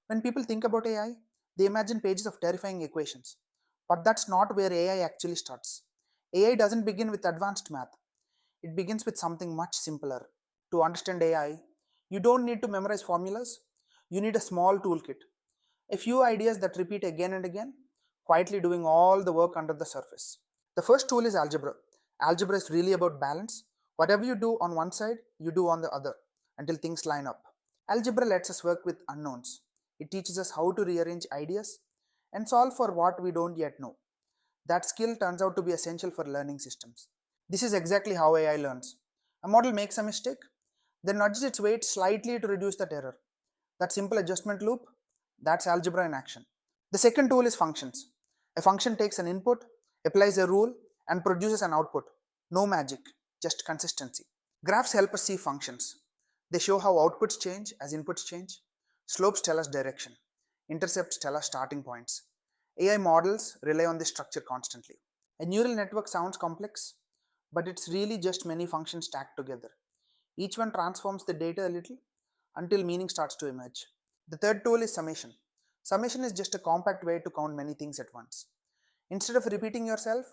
When people think about AI, they imagine pages of terrifying equations. But that's not where AI actually starts. AI doesn't begin with advanced math, it begins with something much simpler. To understand AI, you don't need to memorize formulas, you need a small toolkit. A few ideas that repeat again and again, quietly doing all the work under the surface. The first tool is algebra. Algebra is really about balance. Whatever you do on one side, you do on the other until things line up. Algebra lets us work with unknowns. It teaches us how to rearrange ideas and solve for what we don't yet know. That skill turns out to be essential for learning systems. This is exactly how AI learns. A model makes a mistake, then nudges its weight slightly to reduce that error. That simple adjustment loop, that's algebra in action. The second tool is functions. A function takes an input, applies a rule, and produces an output. No magic, just consistency. Graphs help us see functions. They show how outputs change as inputs change. Slopes tell us direction. Intercepts tell us starting points. AI models rely on this structure constantly. A neural network sounds complex, but it's really just many functions stacked together. Each one transforms the data a little until meaning starts to emerge. The third tool is summation. Summation is just a compact way to count many things at once. Instead of repeating yourself,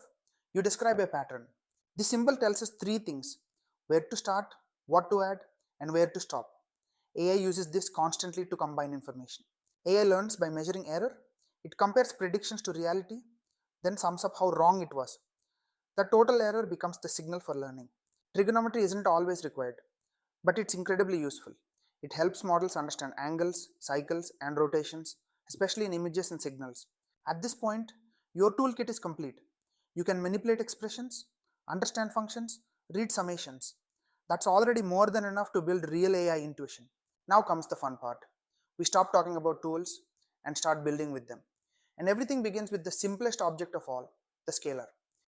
you describe a pattern. This symbol tells us three things: where to start, what to add, and where to stop. AI uses this constantly to combine information. AI learns by measuring error, it compares predictions to reality, then sums up how wrong it was. The total error becomes the signal for learning. Trigonometry isn't always required, but it's incredibly useful. It helps models understand angles, cycles, and rotations, especially in images and signals. At this point, your toolkit is complete. You can manipulate expressions, understand functions, read summations. That's already more than enough to build real AI intuition. Now comes the fun part. We stop talking about tools and start building with them. And everything begins with the simplest object of all, the scalar.